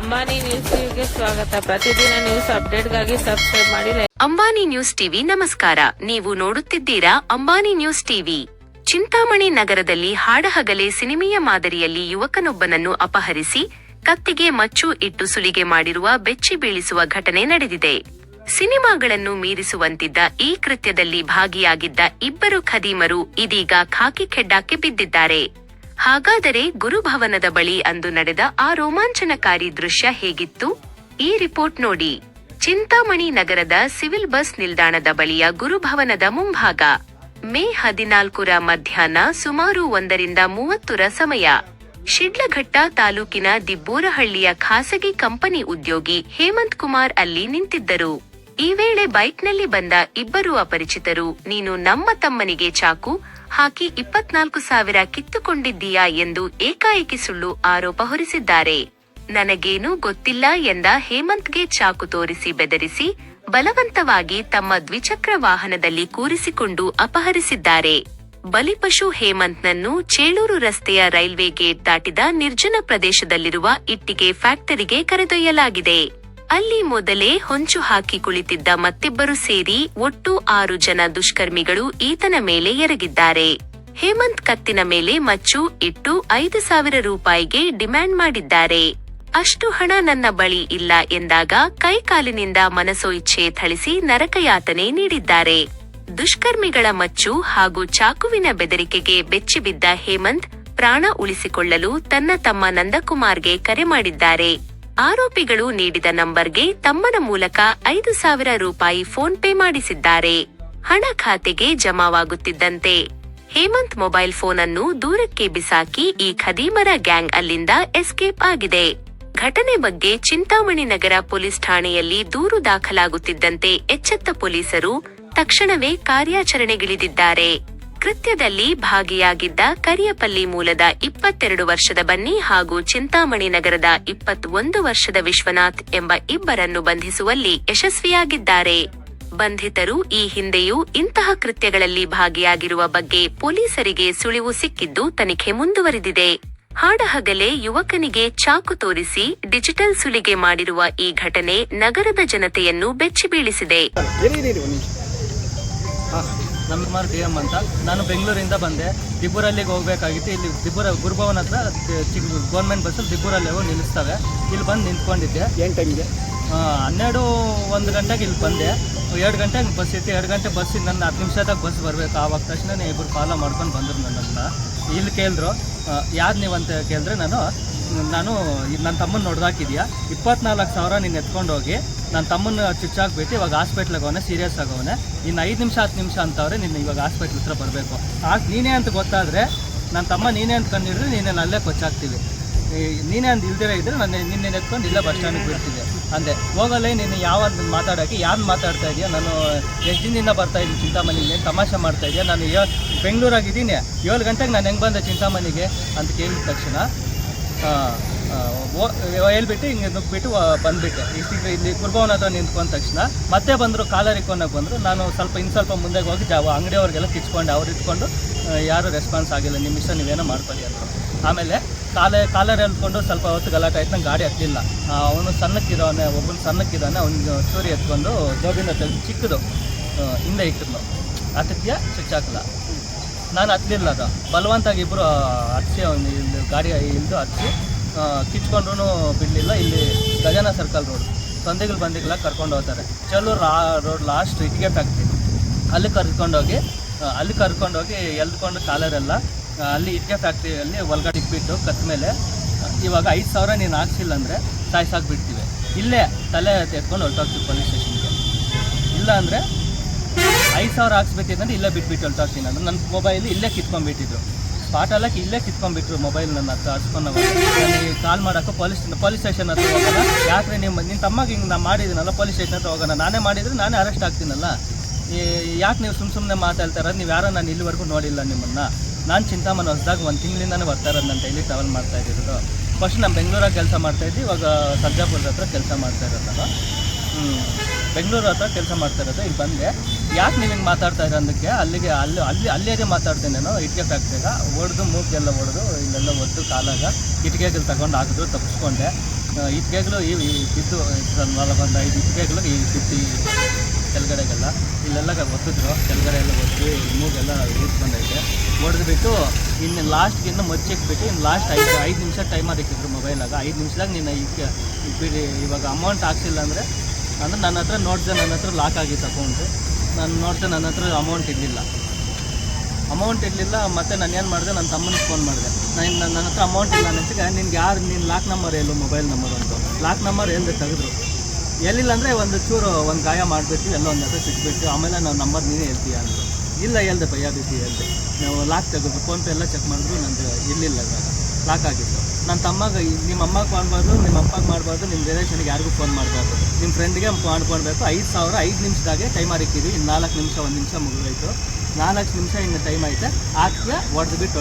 Ambani news ಟಿವಿಗೆ ಸ್ವಾಗತ. ಪ್ರತಿದಿನ ನ್ಯೂಸ್ ಅಪ್ಡೇಟ್ಗಾಗಿ ಸಬ್ಸ್ಕ್ರೈಬ್ ಮಾಡಿ. ಅಂಬಾನಿ ನ್ಯೂಸ್ ಟಿವಿ ನಮಸ್ಕಾರ. ನೀವು ನೋಡುತ್ತಿದ್ದೀರಾ ಅಂಬಾನಿ ನ್ಯೂಸ್ ಟಿವಿ. ಚಿಂತಾಮಣಿ ನಗರದಲ್ಲಿ ಹಾಡಹಗಲೇ ಸಿನಿಮೆಯ ಮಾದರಿಯಲ್ಲಿ ಯುವಕನೊಬ್ಬನನ್ನು ಅಪಹರಿಸಿ ಕತ್ತಿಗೆ ಮಚ್ಚು ಇಟ್ಟು ಸುಲಿಗೆ ಮಾಡಿರುವ ಬೆಚ್ಚಿ ಬೀಳಿಸುವ ಘಟನೆ ನಡೆದಿದೆ. ಸಿನಿಮಾಗಳನ್ನು ಮೀರಿಸುವಂತಿದ್ದ ಈ ಕೃತ್ಯದಲ್ಲಿ ಭಾಗಿಯಾಗಿದ್ದ ಇಬ್ಬರು ಖದೀಮರು ಇದೀಗ ಖಾಕಿ ಖೆಡ್ಡಾಕ್ಕೆ ಬಿದ್ದಿದ್ದಾರೆ. ಹಾಗಾದರೆ ಗುರುಭವನದ ಬಳಿ ಅಂದು ನಡೆದ ಆ ರೋಮಾಂಚನಕಾರಿ ದೃಶ್ಯ ಹೇಗಿತ್ತು? ಈ ರಿಪೋರ್ಟ್ ನೋಡಿ. ಚಿಂತಾಮಣಿ ನಗರದ ಸಿವಿಲ್ ಬಸ್ ನಿಲ್ದಾಣದ ಬಳಿಯ ಗುರುಭವನದ ಮುಂಭಾಗ ಮೇ 14ರ ಮಧ್ಯಾಹ್ನ ಸುಮಾರು 1:30 ಸಮಯ ಶಿಡ್ಲಘಟ್ಟ ತಾಲೂಕಿನ ದಿಬ್ಬೂರಹಳ್ಳಿಯ ಖಾಸಗಿ ಕಂಪನಿ ಉದ್ಯೋಗಿ ಹೇಮಂತ್ ಕುಮಾರ್ ಅಲ್ಲಿ ನಿಂತಿದ್ದರು. ಈ ವೇಳೆ ಬೈಕ್ನಲ್ಲಿ ಬಂದ ಇಬ್ಬರು ಅಪರಿಚಿತರು, ನೀನು ನಮ್ಮ ತಮ್ಮನಿಗೆ ಚಾಕು ಹಾಕಿ 24,000 ಕಿತ್ತುಕೊಂಡಿದ್ದೀಯಾ ಎಂದು ಏಕಾಏಕಿ ಸುಳ್ಳು ಆರೋಪ ಹೊರಿಸಿದ್ದಾರೆ. ನನಗೇನೂ ಗೊತ್ತಿಲ್ಲ ಎಂದ ಹೇಮಂತ್ಗೆ ಚಾಕು ತೋರಿಸಿ ಬೆದರಿಸಿ ಬಲವಂತವಾಗಿ ತಮ್ಮ ದ್ವಿಚಕ್ರ ವಾಹನದಲ್ಲಿ ಕೂರಿಸಿಕೊಂಡು ಅಪಹರಿಸಿದ್ದಾರೆ. ಬಲಿಪಶು ಹೇಮಂತ್ನನ್ನು ಚೇಳೂರು ರಸ್ತೆಯ ರೈಲ್ವೆ ಗೇಟ್ ದಾಟಿದ ನಿರ್ಜನ ಪ್ರದೇಶದಲ್ಲಿರುವ ಇಟ್ಟಿಗೆ ಫ್ಯಾಕ್ಟರಿಗೆ ಕರೆದೊಯ್ಯಲಾಗಿದೆ. ಅಲ್ಲಿ ಮೊದಲೇ ಹೊಂಚು ಹಾಕಿ ಕುಳಿತಿದ್ದ ಮತ್ತಿಬ್ಬರು ಸೇರಿ ಒಟ್ಟು 6 ಜನ ದುಷ್ಕರ್ಮಿಗಳು ಈತನ ಮೇಲೆ ಎರಗಿದ್ದಾರೆ. ಹೇಮಂತ್ ಕತ್ತಿನ ಮೇಲೆ ಮಚ್ಚು ಇಟ್ಟು 5,000 ರೂಪಾಯಿಗೆ ಡಿಮ್ಯಾಂಡ್ ಮಾಡಿದ್ದಾರೆ. ಅಷ್ಟು ಹಣ ನನ್ನ ಬಳಿ ಇಲ್ಲ ಎಂದಾಗ ಕೈಕಾಲಿನಿಂದ ಮನಸೋ ಇಚ್ಛೆ ಥಳಿಸಿ ನರಕಯಾತನೆ ನೀಡಿದ್ದಾರೆ. ದುಷ್ಕರ್ಮಿಗಳ ಮಚ್ಚು ಹಾಗೂ ಚಾಕುವಿನ ಬೆದರಿಕೆಗೆ ಬೆಚ್ಚಿಬಿದ್ದ ಹೇಮಂತ್ ಪ್ರಾಣ ಉಳಿಸಿಕೊಳ್ಳಲು ತನ್ನ ತಮ್ಮ ನಂದಕುಮಾರ್ಗೆ ಕರೆ ಮಾಡಿದ್ದಾರೆ. ಆರೋಪಿಗಳು ನೀಡಿದ ನಂಬರ್ಗೆ ತಮ್ಮನ ಮೂಲಕ 5,000 ರೂಪಾಯಿ ಫೋನ್ ಪೇ ಮಾಡಿಸಿದ್ದಾರೆ. ಹಣ ಖಾತೆಗೆ ಜಮಾವಾಗುತ್ತಿದ್ದಂತೆ ಹೇಮಂತ್ ಮೊಬೈಲ್ ಫೋನ್ ಅನ್ನು ದೂರಕ್ಕೆ ಬಿಸಾಕಿ ಈ ಖದೀಮರ ಗ್ಯಾಂಗ್ ಅಲ್ಲಿಂದ ಎಸ್ಕೇಪ್ ಆಗಿದೆ. ಘಟನೆ ಬಗ್ಗೆ ಚಿಂತಾಮಣಿ ನಗರ ಪೊಲೀಸ್ ಠಾಣೆಯಲ್ಲಿ ದೂರು ದಾಖಲಾಗುತ್ತಿದ್ದಂತೆ ಎಚ್ಚೆತ್ತ ಪೊಲೀಸರು ತಕ್ಷಣವೇ ಕಾರ್ಯಾಚರಣೆಗಿಳಿದಿದ್ದಾರೆ. ಕೃತ್ಯದಲ್ಲಿ ಭಾಗಿಯಾಗಿದ್ದ ಕರಿಯಪಲ್ಲಿ ಮೂಲದ 22 ವರ್ಷದ ಬನ್ನಿ ಹಾಗೂ ಚಿಂತಾಮಣಿ ನಗರದ 21 ವರ್ಷದ ವಿಶ್ವನಾಥ್ ಎಂಬ ಇಬ್ಬರನ್ನು ಬಂಧಿಸುವಲ್ಲಿ ಯಶಸ್ವಿಯಾಗಿದ್ದಾರೆ. ಬಂಧಿತರು ಈ ಹಿಂದೆಯೂ ಇಂತಹ ಕೃತ್ಯಗಳಲ್ಲಿ ಭಾಗಿಯಾಗಿರುವ ಬಗ್ಗೆ ಪೊಲೀಸರಿಗೆ ಸುಳಿವು ಸಿಕ್ಕಿದ್ದು ತನಿಖೆ ಮುಂದುವರಿದಿದೆ. ಹಾಡಹಗಲೇ ಯುವಕನಿಗೆ ಚಾಕು ತೋರಿಸಿ ಡಿಜಿಟಲ್ ಸುಲಿಗೆ ಮಾಡಿರುವ ಈ ಘಟನೆ ನಗರದ ಜನತೆಯನ್ನು ಬೆಚ್ಚಿಬೀಳಿಸಿದೆ. ನಮ್ಮರ್ ಡಿ ಎಂ ಅಂತ. ನಾನು ಬೆಂಗಳೂರಿಂದ ಬಂದೆ. ದಿಬ್ಬೂರಲ್ಲಿಗೆ ಹೋಗಬೇಕಾಗಿತ್ತು. ಇಲ್ಲಿ ದಿಬ್ಬೂರ ಗುರುಭವನ ಹತ್ರ ಗೌರ್ಮೆಂಟ್ ಬಸ್ಸಲ್ಲಿ ದಿಬ್ಬೂರಲ್ಲಿ ಹೋಗಿ ನಿಲ್ಲಿಸ್ತವೆ. ಇಲ್ಲಿ ಬಂದು ನಿಂತ್ಕೊಂಡಿದ್ದೆ. ಏನು ಟೈಮಿಗೆ? 12-1 ಗಂಟೆಗೆ ಇಲ್ಲಿ ಬಂದೆ. 2 ಗಂಟೆಗೆ ಬಸ್ ಇತ್ತು. 2 ಗಂಟೆ ಬಸ್ಸಿಗೆ ನನ್ನ 10 ನಿಮಿಷದಾಗ ಬಸ್ ಬರಬೇಕು. ಆವಾಗ ತಕ್ಷಣ ಇಬ್ಬರು ಫಾಲೋ ಮಾಡ್ಕೊಂಡು ಬಂದರು ನನ್ನನ್ನು. ಇಲ್ಲಿ ಕೇಳಿದ್ರು, ಯಾರು ನೀವು ಅಂತ ಕೇಳಿದ್ರೆ ನಾನು ನನ್ನ ತಮ್ಮನ ನೋಡ್ದಾಕಿದ್ಯಾ, 24,000 ನೀನು ಎತ್ಕೊಂಡು ಹೋಗಿ ನನ್ನ ತಮ್ಮನ ಚುಚ್ಚಾಕ್ಬಿಟ್ಟು ಇವಾಗ ಹಾಸ್ಪಿಟ್ಲಿಗೆ ಅವನೇ ಸೀರಿಯಸ್ ಆಗವನೆ. ಇನ್ನು 5 ನಿಮಿಷ 10 ನಿಮಿಷ ಅಂತವ್ರೆ, ನಿನ್ನ ಇವಾಗ ಹಾಸ್ಪಿಟ್ಲ್ ಹತ್ರ ಬರಬೇಕು. ಆಗ ನೀನೇ ಅಂತ ಗೊತ್ತಾದರೆ ನನ್ನ ತಮ್ಮ ನೀನೇ ಅಂತ ಕಂಡಿದ್ರೆ ನೀನೇನು ಅಲ್ಲೇ ಕೊಚ್ಚಾಕ್ತೀವಿ. ನೀನೇ ಅಂತ ಇಲ್ದಿರೇ ಇದ್ದರೆ ನಾನು ನಿನ್ನೆ ಎತ್ಕೊಂಡು ಇಲ್ಲೇ ಬಸ್ ಸ್ಟ್ಯಾಂಡಿಗೆ ಬಿಡ್ತಿದ್ದೆ ಅಂದೆ. ಹೋಗಲ್ಲೇ ನೀನು ಯಾವತ್ತು ಮಾತಾಡೋಕ್ಕೆ ಯಾರು ಮಾತಾಡ್ತಾ ಇದೆಯಾ? ನಾನು ಎಷ್ಟು ದಿನದಿಂದ ಬರ್ತಾಯಿದ್ದೀನಿ ಚಿಂತಾಮಣಿಗೆ, ತಮಾಷೆ ಮಾಡ್ತಾ ಇದೆಯಾ? ನಾನು ಬೆಂಗಳೂರಾಗಿದ್ದೀನಿ, 7 ಗಂಟೆಗೆ ನಾನು ಹೆಂಗೆ ಬಂದೆ ಚಿಂತಾಮಣಿಗೆ ಅಂತ ಕೇಳಿದ ತಕ್ಷಣ ಹೇಳ್ಬಿಟ್ಟು ಹಿಂಗೆ ನುಗ್ಬಿಟ್ಟು ಬಂದುಬಿಟ್ಟೆ. ಇಷ್ಟಿಗೆ ಇಲ್ಲಿ ಗುರುಭವನ ಹತ್ರ ನಿಂತ್ಕೊಂಡ ತಕ್ಷಣ ಮತ್ತೆ ಬಂದರು, ಕಾಲರ್ ಇಕ್ಕೊಂಡಾಗ ಬಂದರು. ನಾನು ಇನ್ನು ಸ್ವಲ್ಪ ಮುಂದೆಗೆ ಹೋಗಿ ಅಂಗಡಿಯವ್ರಿಗೆಲ್ಲ ಕಿಚ್ಕೊಂಡೆ. ಅವ್ರು ಇಟ್ಕೊಂಡು ಯಾರೂ ರೆಸ್ಪಾನ್ಸ್ ಆಗಿಲ್ಲ, ನಿಮ್ಮ ಇಷ್ಟ ನೀವೇನೋ ಮಾಡ್ಕೊಳ್ಳಿ ಅಂತ. ಆಮೇಲೆ ಕಾಲರ್ ಹೇಳ್ಕೊಂಡು ಸ್ವಲ್ಪ ಹೊತ್ತು ಗಲಾಟೆ ಆಯ್ತು. ನಂಗೆ ಗಾಡಿ ಹತ್ತಿಲ್ಲ. ಅವನು ಸಣ್ಣಕ್ಕಿರೋನೆ, ಒಬ್ಬನು ಸಣ್ಣಕ್ಕಿದ್ದಾನೆ. ಅವ್ನು ಚೂರಿ ಎತ್ಕೊಂಡು ಜೋಬಿಂದ ತೆಗೆದು ಚಿಕ್ಕದು ಹಿಂದೆ ಇಟ್ಟಿದ್ನು. ಹತ್ತಿದ್ಯಾ ಚುಚ್ಚಾಕಲ್ಲ. ನಾನು ಹತ್ತಲಿಲ್ಲ. ಅದು ಬಲವಂತಾಗಿ ಇಬ್ಬರು ಹತ್ತಿಸಿ ಅವನು ಇಲ್ಲಿ ಗಾಡಿ ಇಲ್ದು ಹತ್ತಿಸಿ ಕಿಚ್ಕೊಂಡ್ರೂ ಬಿಡಲಿಲ್ಲ. ಇಲ್ಲಿ ಗಜಾನ ಸರ್ಕಲ್ ರೋಡ್ ಸಂದಿಗಳು ಬಂದಿಗೆಲ್ಲ ಕರ್ಕೊಂಡು ಹೋಗ್ತಾರೆ. ಚಲೂರು ರೋಡ್ ಲಾಸ್ಟ್ ಇಟ್ಟಿಗೆ ಫ್ಯಾಕ್ಟ್ರಿ ಅಲ್ಲಿ ಕರ್ಕೊಂಡೋಗಿ ಎಲ್ಕೊಂಡು ಕಾಲರೆಲ್ಲ ಅಲ್ಲಿ ಇಟ್ಟಿಗೆ ಫ್ಯಾಕ್ಟ್ರಿಯಲ್ಲಿ ಒಳಗಡೆ ಇಟ್ಬಿಟ್ಟು ಕತ್ತ ಮೇಲೆ ಇವಾಗ 5,000 ನೀನು ಹಾಕ್ಸಿಲ್ಲ ಅಂದರೆ ಸಾಯಿಸಾಕ್ಬಿಡ್ತೀವಿ, ಇಲ್ಲೇ ತಲೆ ಎತ್ಕೊಂಡು ಹೊರಟೋಗ್ತೀವಿ ಪೊಲೀಸ್ ಸ್ಟೇಷನ್ಗೆ. ಇಲ್ಲ ಅಂದರೆ 5,000 ಹಾಕ್ಸ್ಬೇಕಿದ್ರೆ ಇಲ್ಲೇ ಬಿಟ್ಬಿಟ್ಟು ಹೊರಟೋಗ್ತೀನಿ ಅಂದ್ರೆ ನನ್ನ ಮೊಬೈಲ್ ಇಲ್ಲೇ ಕಿತ್ಕೊಂಡ್ಬಿಟ್ಟಿದ್ರು. ಸ್ಪಾಟಲ್ಲಕ್ಕೆ ಇಲ್ಲೇ ಕಿತ್ಕೊಂಡ್ಬಿಟ್ರು ಮೊಬೈಲ್. ನನ್ನ ಹತ್ರ ಹಚ್ಕೊಂಡು ನನಗೆ ಕಾಲ್ ಮಾಡೋಕ್ಕೆ ಪೊಲೀಸ್ ಸ್ಟೇಷನ್ ಹತ್ರ ಹೋಗೋಣ. ಯಾಕೆ ನಿನ್ನ ತಮ್ಮಗೆ ಹಿಂಗೆ ನಾನು ಮಾಡಿದ್ದೀನಲ್ಲ, ಪೊಲೀಸ್ ಸ್ಟೇಷನ್ ಹತ್ರ ಹೋಗೋಣ. ನಾನೇ ಮಾಡಿದರೆ ನಾನೇ ಅರೆಸ್ಟ್ ಆಗ್ತೀನಲ್ಲ. ಯಾಕೆ ನೀವು ಸುಮ್ಮನೆ ಮಾತಾಡ್ತಾರ? ನೀವು ಯಾರೋ ನಾನು ಇಲ್ಲಿವರೆಗೂ ನೋಡಿಲ್ಲ ನಿಮ್ಮನ್ನು. ನಾನು ಚಿಂತಾಮಣಿ ಹೊಸದಾಗ 1 ತಿಂಗಳಿಂದನೇ ಬರ್ತಾ ಇರೋದು. ನಾನು ಡೈಲಿ ಟ್ರಾವೆಲ್ ಮಾಡ್ತಾ ಇದ್ದಿರೋದು. ಫಸ್ಟ್ ನಾನು ಬೆಂಗಳೂರಾಗ ಕೆಲಸ ಮಾಡ್ತಾಯಿದ್ದೆ, ಇವಾಗ ಸರ್ಜಾಪುರದ ಹತ್ರ ಕೆಲಸ ಮಾಡ್ತಾ ಇರೋದು. ನಾನು ಬೆಂಗಳೂರು ಹತ್ರ ಕೆಲಸ ಮಾಡ್ತಾ ಇರೋದು. ಇಲ್ಲಿ ಬಂದೆ. ಯಾಕೆ ನೀವು ಹಿಂಗೆ ಮಾತಾಡ್ತಾ ಇರೋ ಅಂದಕ್ಕೆ ಅಲ್ಲಿಗೆ ಮಾತಾಡ್ತೇನೆ ನಾನು. ಇಟ್ಟಿಗೆ ಫ್ಯಾಕ್ಟ್ರಿಗ ಹೊಡೆದು ಮೂಗೆಲ್ಲ ಹೊಡೆದು ಇಲ್ಲೆಲ್ಲ ಒದ್ದು ಕಾಲಾಗ ಇಟ್ಟಿಗೆಗಳು ತಗೊಂಡು ಹಾಕಿದ್ರು, ತಪ್ಪಿಸ್ಕೊಂಡೆ. ಇಟ್ಕೆಗಳು ಬಿದ್ದು ಒಂದು 5 ಇಟ್ಕೆಗಳು ಈ ಬಿದ್ದು ಕೆಳಗಡೆಗೆಲ್ಲ ಇಲ್ಲೆಲ್ಲ ಒತ್ತಿದ್ರು, ಕೆಳಗಡೆ ಎಲ್ಲ ಒತ್ತಿ ಮೂಗೆಲ್ಲ ಯೂಸ್ ಬಂದೈತೆ. ಹೊಡೆದ್ಬಿಟ್ಟು ಇನ್ನು ಲಾಸ್ಟ್ಗೆ ಇನ್ನು ಮಚ್ಚಿಕ್ಬಿಟ್ಟು ಇನ್ನು ಲಾಸ್ಟ್ 5 ನಿಮಿಷ ಟೈಮರ್ ಇಕ್ಕಿದ್ರು ಮೊಬೈಲಾಗ. 5 ನಿಮಿಷದಾಗ ನೀನು ಇವಾಗ ಅಮೌಂಟ್ ಹಾಕ್ಸಿಲ್ಲ ಅಂದರೆ ನನ್ನ ಹತ್ರ ನೋಡಿದೆ, ನನ್ನ ಹತ್ರ ಲಾಕ್ ಆಗಿತ್ತು ಅಕೌಂಟು. ನಾನು ನೋಡಿದೆ ನನ್ನ ಹತ್ರ ಅಮೌಂಟ್ ಇರಲಿಲ್ಲ. ಮತ್ತು ನಾನು ಏನು ಮಾಡಿದೆ, ನನ್ನ ತಮ್ಮನಿಗೆ ಫೋನ್ ಮಾಡಿದೆ. ನನ್ನ ಹತ್ರ ಅಮೌಂಟ್ ಇಲ್ಲ ಅನ್ನೋದಕ್ಕೆ ನಿನ್ಗೆ ನಿನ್ನ ಲಾಕ್ ನಂಬರ್ ಎಲ್ಲೋ ಮೊಬೈಲ್ ನಂಬರ್ ಅಂತ ಲಾಕ್ ನಂಬರ್ ಎಲ್ಲಿ ತೆಗೆದ್ರು. ಎಲ್ಲಿಲ್ಲ ಅಂದರೆ ಒಂದು ಗಾಯ ಮಾಡಿಬಿಟ್ಟು ಎಲ್ಲೋ ಒಂದು ಹತ್ರ ಸಿಕ್ಬಿಟ್ಟು ಆಮೇಲೆ ನಾವು ನಂಬರ್ ನೀನೇ ಹೇಳ್ತೀಯ ಅಂದರು. ಇಲ್ಲ ಹೇಳ್ದೆ ಭಯ ಬಿದ್ದು ಹೇಳ್ದೆ. ನಾವು ಲಾಕ್ ತೆಗೆದ್ರು, ಫೋನ್ಪೇ ಎಲ್ಲ ಚೆಕ್ ಮಾಡಿದ್ರು, ನಂದು ಇರಲಿಲ್ಲ ಇವಾಗ ಲಾಕ್ ಆಗಿತ್ತು. ನನ್ನ ತಮ್ಮಗೆ ನಿಮ್ಮ ಅಮ್ಮಗೆ ಮಾಡಬಾರ್ದು, ನಿಮ್ಮ ಅಪ್ಪಗೆ ಮಾಡಬಾರ್ದು, ನಿಮ್ಮ ರಿಲೇಷನ್ಗೆ ಯಾರಿಗೂ ಫೋನ್ ಮಾಡಬಾರ್ದು, ನಿಮ್ಮ ಫ್ರೆಂಡ್ಗೆ ಮಾಡ್ಕೊಳ್ಬೇಕು. 5,000 5 ನಿಮಿಷದಾಗೆ ಟೈಮರ್ ಇಕ್ಕಿದ್ವಿ. ಇನ್ನು 4 ನಿಮಿಷ 1 ನಿಮಿಷ ಮುಗಿದೋಯ್ತು. 4 ನಿಮಿಷ ಇನ್ನು ಟೈಮ್ ಐತೆ. ಹಾಕಿ ಹೊಡೆದ್ಬಿಟ್ಟು